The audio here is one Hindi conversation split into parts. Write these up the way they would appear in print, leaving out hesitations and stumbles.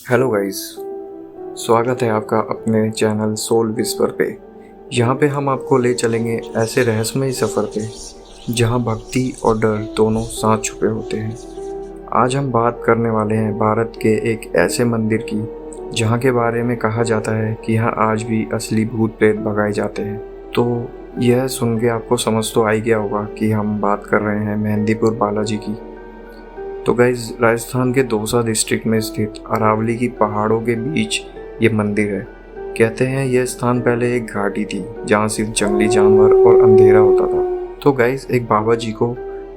हेलो गाइस, स्वागत है आपका अपने चैनल सोल विस्पर पे। यहाँ पे हम आपको ले चलेंगे ऐसे रहस्यमय सफ़र पे जहाँ भक्ति और डर दोनों साथ छुपे होते हैं। आज हम बात करने वाले हैं भारत के एक ऐसे मंदिर की जहाँ के बारे में कहा जाता है कि यहाँ आज भी असली भूत प्रेत भगाए जाते हैं। तो यह सुन के आपको समझ तो आ ही गया होगा कि हम बात कर रहे हैं मेहंदीपुर बालाजी की। तो गाइज, राजस्थान के दौसा डिस्ट्रिक्ट में स्थित अरावली की पहाड़ों के बीच ये मंदिर है। कहते हैं यह स्थान पहले एक घाटी थी जहाँ सिर्फ जंगली जानवर और अंधेरा होता था। तो गाइज, एक बाबा जी को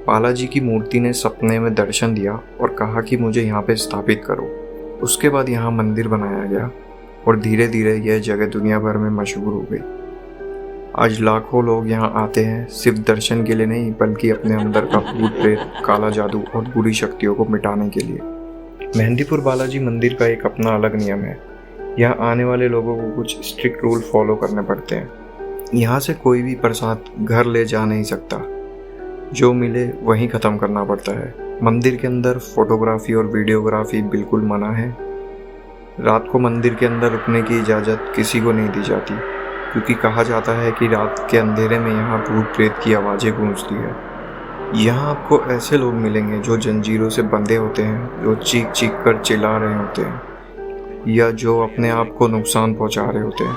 बालाजी की मूर्ति ने सपने में दर्शन दिया और कहा कि मुझे यहाँ पे स्थापित करो। उसके बाद यहाँ मंदिर बनाया गया और धीरे धीरे यह जगह दुनिया भर में मशहूर हो गई। आज लाखों लोग यहाँ आते हैं सिर्फ दर्शन के लिए नहीं, बल्कि अपने अंदर का भूत प्रेत, काला जादू और बुरी शक्तियों को मिटाने के लिए। मेहंदीपुर बालाजी मंदिर का एक अपना अलग नियम है। यहाँ आने वाले लोगों को कुछ स्ट्रिक्ट रूल फॉलो करने पड़ते हैं। यहाँ से कोई भी प्रसाद घर ले जा नहीं सकता, जो मिले वहीं ख़त्म करना पड़ता है। मंदिर के अंदर फोटोग्राफी और वीडियोग्राफी बिल्कुल मना है। रात को मंदिर के अंदर रुकने की इजाज़त किसी को नहीं दी जाती, क्योंकि कहा जाता है कि रात के अंधेरे में यहाँ भूत प्रेत की आवाज़ें गूंजती है। यहाँ आपको ऐसे लोग मिलेंगे जो जंजीरों से बंधे होते हैं, जो चीख चीख कर चिल्ला रहे होते हैं या जो अपने आप को नुकसान पहुँचा रहे होते हैं।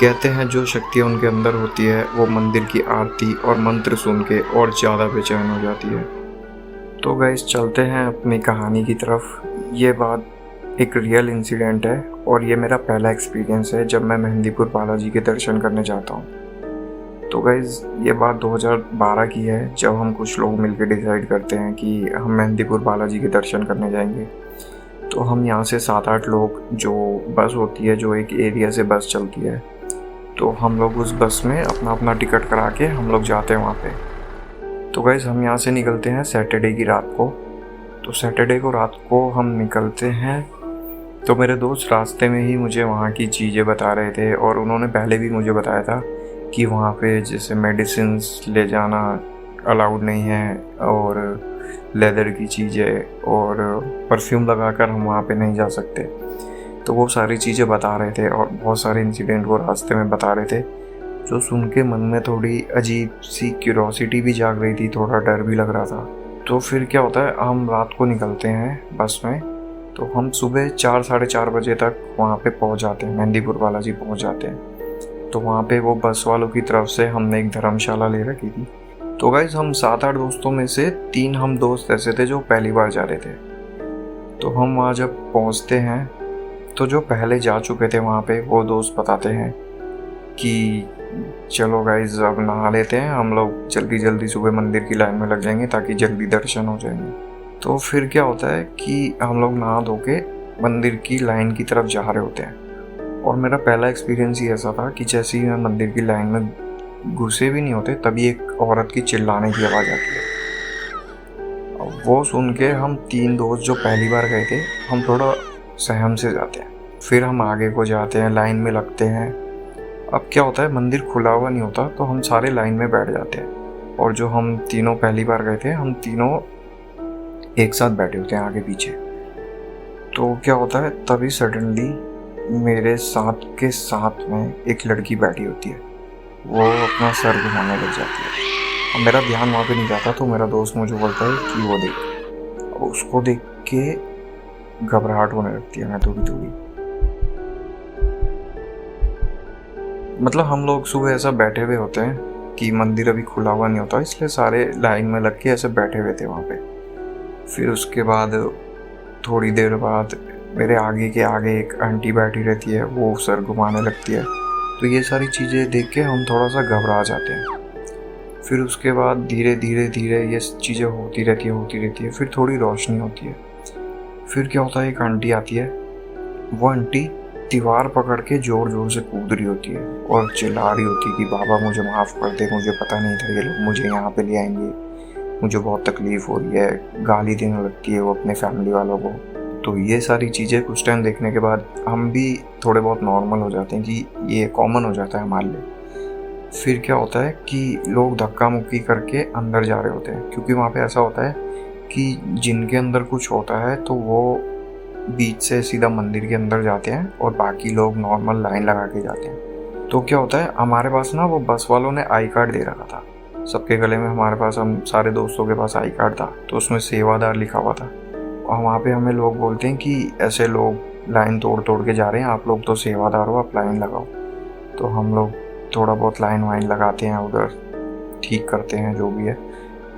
कहते हैं जो शक्तियाँ उनके अंदर होती है वो मंदिर की आरती और मंत्र सुन के और ज़्यादा बेचैन हो जाती है। तो गाइस, चलते हैं अपनी कहानी की तरफ। ये बात एक रियल इंसिडेंट है और ये मेरा पहला एक्सपीरियंस है जब मैं मेहंदीपुर बालाजी के दर्शन करने जाता हूँ। तो गाइज़, ये बात 2012 की है, जब हम कुछ लोग मिलकर डिसाइड करते हैं कि हम मेहंदीपुर बालाजी के दर्शन करने जाएंगे। तो हम यहाँ से 7-8 लोग, जो बस होती है, जो एक एरिया से बस चलती है, तो हम लोग उस बस में अपना अपना टिकट करा के हम लोग जाते हैं वहाँ पे। तो गाइज़, हम यहाँ से निकलते हैं सैटरडे की रात को। तो सैटरडे को रात को हम निकलते हैं। तो मेरे दोस्त रास्ते में ही मुझे वहाँ की चीज़ें बता रहे थे और उन्होंने पहले भी मुझे बताया था कि वहाँ पे जैसे मेडिसिन्स ले जाना अलाउड नहीं है और लेदर की चीज़ें और परफ्यूम लगाकर हम वहाँ पे नहीं जा सकते। तो वो सारी चीज़ें बता रहे थे और बहुत सारे इंसिडेंट वो रास्ते में बता रहे थे, जो सुन के मन में थोड़ी अजीब सी क्यूरोसिटी भी जाग रही थी, थोड़ा डर भी लग रहा था। तो फिर क्या होता है, हम रात को निकलते हैं बस में। तो हम सुबह 4-4:30 बजे तक वहाँ पे पहुँच जाते हैं, मेहंदीपुर बालाजी पहुँच जाते हैं। तो वहाँ पे वो बस वालों की तरफ से हमने एक धर्मशाला ले रखी थी। तो गाइस, हम 7-8 दोस्तों में से 3 हम दोस्त ऐसे थे जो पहली बार जा रहे थे। तो हम वहाँ जब पहुँचते हैं तो जो पहले जा चुके थे वहाँ पे, वो दोस्त बताते हैं कि चलो गाइस, अब नहा लेते हैं, हम लोग जल्दी जल्दी सुबह मंदिर की लाइन में लग जाएंगे ताकि जल्दी दर्शन हो जाएंगे। तो फिर क्या होता है कि हम लोग नहा धो के मंदिर की लाइन की तरफ जा रहे होते हैं। और मेरा पहला एक्सपीरियंस ही ऐसा था कि जैसे ही मैं मंदिर की लाइन में घुसे भी नहीं होते, तभी एक औरत की चिल्लाने की आवाज़ आती है। और वो सुन के हम 3 दोस्त जो पहली बार गए थे, हम थोड़ा सहम से जाते हैं। फिर हम आगे को जाते हैं, लाइन में लगते हैं। अब क्या होता है, मंदिर खुला हुआ नहीं होता, तो हम सारे लाइन में बैठ जाते हैं। और जो हम तीनों पहली बार गए थे, हम तीनों एक साथ बैठे होते हैं आगे पीछे। तो क्या होता है, तभी सडनली मेरे साथ के साथ में एक लड़की बैठी होती है, वो अपना सर घुमाने लग जाती है। अब मेरा ध्यान वहाँ पे नहीं जाता, तो मेरा दोस्त मुझे बोलता है कि वो देख। अब उसको देख के घबराहट होने लगती है मैं थोड़ी थोड़ी। मतलब हम लोग सुबह ऐसा बैठे हुए होते हैं कि मंदिर अभी खुला हुआ नहीं होता, इसलिए सारे लाइन में लग के ऐसे बैठे हुए थे वहाँ पे। फिर उसके बाद थोड़ी देर बाद मेरे आगे के आगे एक आंटी बैठी रहती है, वो सर घुमाने लगती है। तो ये सारी चीज़ें देख के हम थोड़ा सा घबरा जाते हैं। फिर उसके बाद धीरे धीरे धीरे ये चीज़ें होती रहती है। फिर थोड़ी रोशनी होती है। फिर क्या होता है, एक आंटी आती है। वो आंटी दीवार पकड़ के ज़ोर ज़ोर से कूद रही होती है और चिल्ला रही होती है कि बाबा मुझे माफ़ कर दे, मुझे पता नहीं था ये लोग मुझे यहाँ पे ले आएंगे, मुझे बहुत तकलीफ़ हो रही है। गाली देने लगती है वो अपने फैमिली वालों को। तो ये सारी चीज़ें कुछ टाइम देखने के बाद हम भी थोड़े बहुत नॉर्मल हो जाते हैं कि ये कॉमन हो जाता है हमारे लिए। फिर क्या होता है कि लोग धक्का मुक्की करके अंदर जा रहे होते हैं, क्योंकि वहाँ पे ऐसा होता है कि जिनके अंदर कुछ होता है तो वो बीच से सीधा मंदिर के अंदर जाते हैं और बाकी लोग नॉर्मल लाइन लगा के जाते हैं। तो क्या होता है, हमारे पास ना वो बस वालों ने आई कार्ड दे रखा था सबके गले में। हमारे पास, हम सारे दोस्तों के पास आई कार्ड था, तो उसमें सेवादार लिखा हुआ था। और वहाँ पे हमें लोग बोलते हैं कि ऐसे लोग लाइन तोड़ तोड़ के जा रहे हैं, आप लोग तो सेवादार हो, आप लाइन लगाओ। तो हम लोग थोड़ा बहुत लाइन वाइन लगाते हैं, उधर ठीक करते हैं जो भी है।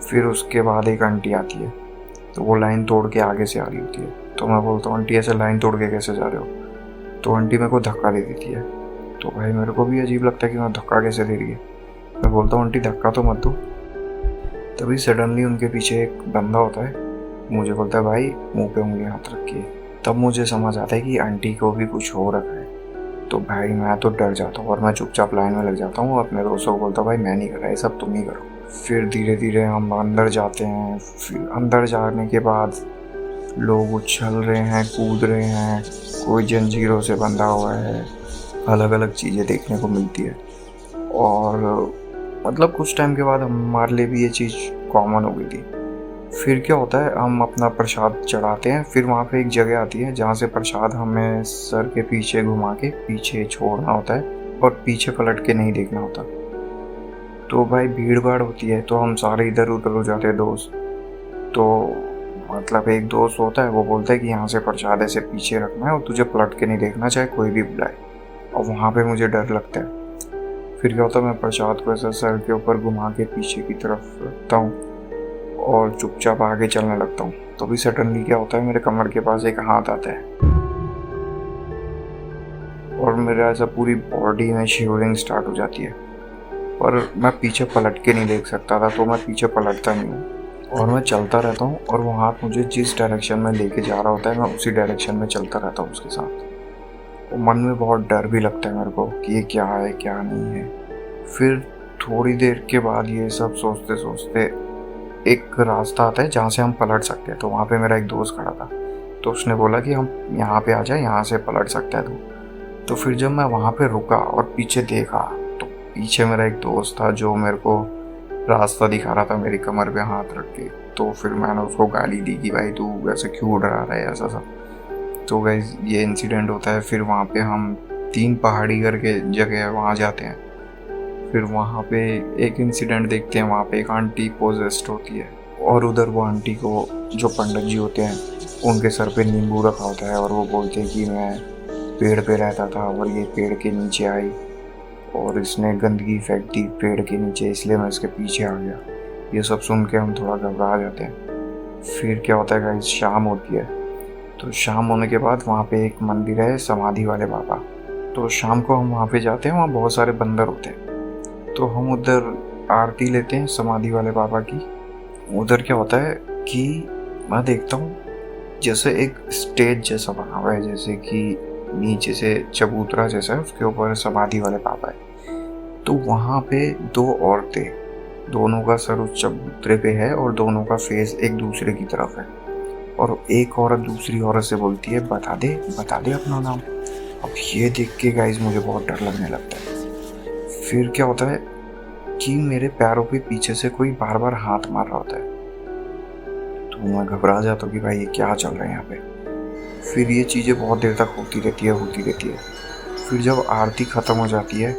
फिर उसके बाद एक आंटी आती है, तो वो लाइन तोड़ के आगे से आ रही होती है। तो मैं बोलता हूँ, आंटी ऐसे लाइन तोड़ के कैसे जा रहे हो? तो आंटी मेरे को धक्का दे देती है। तो भाई मेरे को भी अजीब लगता है कि मैं धक्का कैसे दे रही है। मैं बोलता हूँ, आंटी धक्का तो मत दो। तभी सडनली उनके पीछे एक बंदा होता है, मुझे बोलता है, भाई मुंह पे उंगली हाथ रखिए। तब मुझे समझ आता है कि आंटी को भी कुछ हो रखा है। तो भाई मैं तो डर जाता हूँ और मैं चुपचाप लाइन में लग जाता हूँ। अपने दोस्तों को बोलता हूँ, भाई मैं नहीं कर रहा, ये सब तुम ही करो। फिर धीरे धीरे हम अंदर जाते हैं। फिर अंदर जाने के बाद लोग उछल रहे हैं, कूद रहे हैं, कोई जंजीरों से बंधा हुआ है, अलग अलग चीज़ें देखने को मिलती है। और मतलब कुछ टाइम के बाद हमारे लिए भी ये चीज़ कॉमन हो गई थी। फिर क्या होता है, हम अपना प्रसाद चढ़ाते हैं। फिर वहाँ पे एक जगह आती है जहाँ से प्रसाद हमें सर के पीछे घुमा के पीछे छोड़ना होता है और पीछे पलट के नहीं देखना होता। तो भाई भीड़ भाड़ होती है, तो हम सारे इधर उधर हो जाते हैं दोस्त। तो मतलब एक दोस्त होता है, वो बोलता है कि यहाँ से प्रसाद ऐसे पीछे रखना है और तुझे पलट के नहीं देखना, चाहे कोई भी बुलाए। और वहाँ पे मुझे डर लगता है। फिर क्या होता है, मैं प्रसाद को ऐसा सर के ऊपर घुमा के पीछे की तरफ रखता हूँ और चुपचाप आगे चलने लगता हूँ। तो भी सडनली क्या होता है, मेरे कमर के पास एक हाथ आता है और मेरा ऐसा पूरी बॉडी में शिवरिंग स्टार्ट हो जाती है। पर मैं पीछे पलट के नहीं देख सकता था, तो मैं पीछे पलटता नहीं हूँ और मैं चलता रहता हूँ। और वो हाथ मुझे जिस डायरेक्शन में लेके जा रहा होता है, मैं उसी डायरेक्शन में चलता रहता हूँ उसके साथ। और मन में बहुत डर भी लगता है मेरे को कि ये क्या है क्या नहीं है। फिर थोड़ी देर के बाद ये सब सोचते सोचते एक रास्ता आता है जहाँ से हम पलट सकते हैं। तो वहाँ पे मेरा एक दोस्त खड़ा था, तो उसने बोला कि हम यहाँ पे आ जाए, यहाँ से पलट सकता है तू। तो फिर जब मैं वहाँ पे रुका और पीछे देखा, तो पीछे मेरा एक दोस्त था जो मेरे को रास्ता दिखा रहा था मेरी कमर पे हाथ रख के। तो फिर मैंने उसको गाली दी कि भाई तू ऐसे क्यों डरा रहा है, ऐसा सब। तो गाइस ये इंसिडेंट होता है। फिर वहाँ पे हम 3 पहाड़ी करके जगह है, वहाँ जाते हैं। फिर वहाँ पे एक इंसिडेंट देखते हैं, वहाँ पे एक आंटी पोजेस्ड होती है और उधर वो आंटी को जो पंडित जी होते हैं उनके सर पे नींबू रखा होता है और वो बोलते हैं कि मैं पेड़ पे रहता था और ये पेड़ के नीचे आई और इसने गंदगी फेंक दी पेड़ के नीचे, इसलिए मैं इसके पीछे आ गया। ये सब सुन के हम थोड़ा घबरा जाते हैं। फिर क्या होता है गाइस, शाम होती है। तो शाम होने के बाद वहाँ पे एक मंदिर है, समाधि वाले बाबा। तो शाम को हम वहाँ पे जाते हैं, वहाँ बहुत सारे बंदर होते हैं। तो हम उधर आरती लेते हैं समाधि वाले बाबा की। उधर क्या होता है कि मैं देखता हूँ जैसे एक स्टेज जैसा बना हुआ है, जैसे कि नीचे से चबूतरा जैसा है, उसके ऊपर समाधि वाले बाबा है। तो वहाँ पे 2 औरतें, दोनों का सर उस चबूतरे पे है और दोनों का फेस एक दूसरे की तरफ है। और एक औरत दूसरी औरत से बोलती है, बता दे अपना नाम। अब ये देख के गाइस मुझे बहुत डर लगने लगता है। फिर क्या होता है कि मेरे पैरों पे पीछे से कोई बार बार हाथ मार रहा होता है। तो मैं घबरा जाता हूँ कि भाई ये क्या चल रहा है यहाँ पे। फिर ये चीज़ें बहुत देर तक होती रहती है। फिर जब आरती ख़त्म हो जाती है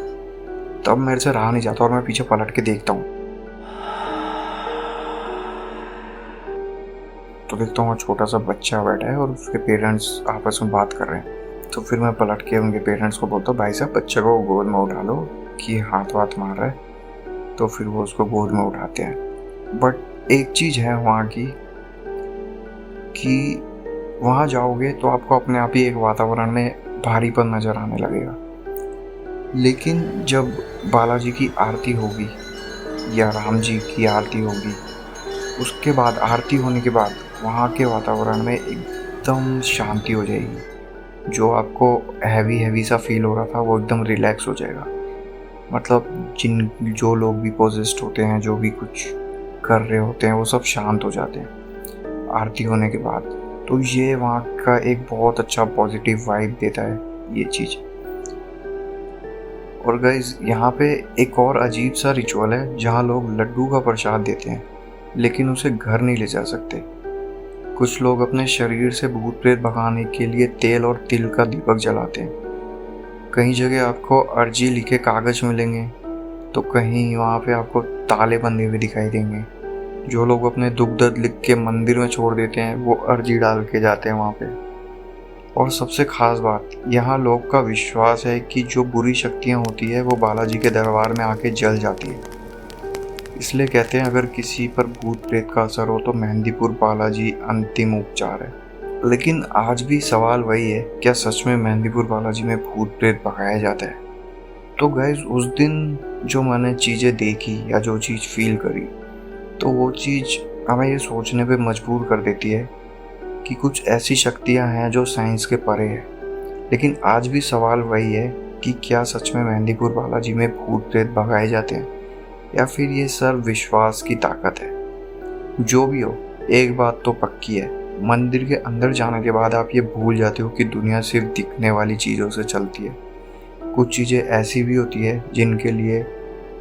तब मेरे से रहा नहीं जाता और मैं पीछे पलट के देखता हूँ। तो देखता हूँ छोटा सा बच्चा बैठा है और उसके पेरेंट्स आपस में बात कर रहे हैं। तो फिर मैं पलट के उनके पेरेंट्स को बोलता हूँ, भाई साहब बच्चे को गोद में उठा लो कि हाथ वाथ मार रहा है। तो फिर वो उसको गोद में उठाते हैं। बट एक चीज़ है वहाँ की कि वहाँ जाओगे तो आपको अपने आप ही एक वातावरण में भारीपन नज़र आने लगेगा। लेकिन जब बालाजी की आरती होगी या राम जी की आरती होगी, उसके बाद आरती होने के बाद वहाँ के वातावरण में एकदम शांति हो जाएगी। जो आपको हैवी सा फील हो रहा था वो एकदम रिलैक्स हो जाएगा। मतलब जो लोग भी पोजेस्ड होते हैं, जो भी कुछ कर रहे होते हैं, वो सब शांत हो जाते हैं आरती होने के बाद। तो ये वहाँ का एक बहुत अच्छा पॉजिटिव वाइब देता है ये चीज़। और गाइज यहाँ पे एक और अजीब सा रिचुअल है जहाँ लोग लड्डू का प्रसाद देते हैं, लेकिन उसे घर नहीं ले जा सकते। कुछ लोग अपने शरीर से भूत प्रेत भगाने के लिए तेल और तिल का दीपक जलाते हैं। कई जगह आपको अर्जी लिखे कागज मिलेंगे तो कहीं वहाँ पे आपको ताले बंधे हुए दिखाई देंगे। जो लोग अपने दुख दर्द लिख के मंदिर में छोड़ देते हैं वो अर्जी डाल के जाते हैं वहाँ पे। और सबसे खास बात, यहाँ लोग का विश्वास है कि जो बुरी शक्तियाँ होती है वो बालाजी के दरबार में आके जल जाती है। इसलिए कहते हैं अगर किसी पर भूत प्रेत का असर हो तो मेहंदीपुर बालाजी अंतिम उपचार है। लेकिन आज भी सवाल वही है, क्या सच में मेहंदीपुर बालाजी में भूत प्रेत भगाया जाता है? तो गाइस, उस दिन जो मैंने चीज़ें देखी या जो चीज़ फील करी, तो वो चीज़ हमें ये सोचने पे मजबूर कर देती है कि कुछ ऐसी शक्तियाँ हैं जो साइंस के परे है। लेकिन आज भी सवाल वही है कि क्या सच में मेहंदीपुर बालाजी में भूत प्रेत भगाए जाते हैं या फिर ये सब विश्वास की ताकत है। जो भी हो, एक बात तो पक्की है, मंदिर के अंदर जाने के बाद आप ये भूल जाते हो कि दुनिया सिर्फ दिखने वाली चीज़ों से चलती है। कुछ चीज़ें ऐसी भी होती है जिनके लिए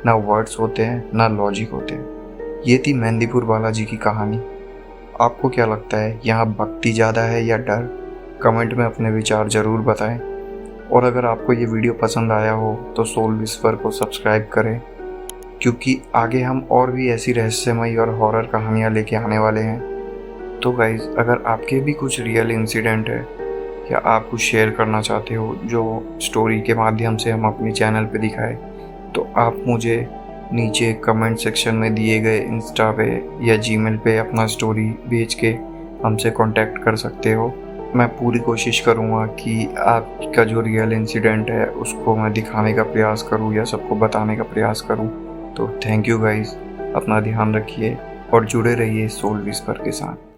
ना वर्ड्स होते हैं ना लॉजिक होते हैं। ये थी मेहंदीपुर बालाजी की कहानी। आपको क्या लगता है, यहाँ भक्ति ज़्यादा है या डर? कमेंट में अपने विचार ज़रूर बताएं। और अगर आपको ये वीडियो पसंद आया हो तो सोल विस्पर को सब्सक्राइब करें, क्योंकि आगे हम और भी ऐसी रहस्यमयी और हॉरर कहानियाँ लेके आने वाले हैं। तो गाइज़, अगर आपके भी कुछ रियल इंसिडेंट है या आप कुछ शेयर करना चाहते हो जो स्टोरी के माध्यम से हम अपने चैनल पे दिखाएं, तो आप मुझे नीचे कमेंट सेक्शन में दिए गए इंस्टा पे या जीमेल पे अपना स्टोरी भेज के हमसे कांटेक्ट कर सकते हो। मैं पूरी कोशिश करूँगा कि आपका जो रियल इंसिडेंट है उसको मैं दिखाने का प्रयास करूँ या सबको बताने का प्रयास करूँ। तो थैंक यू गाइस, अपना ध्यान रखिए और जुड़े रहिए सोल विस्पर के साथ।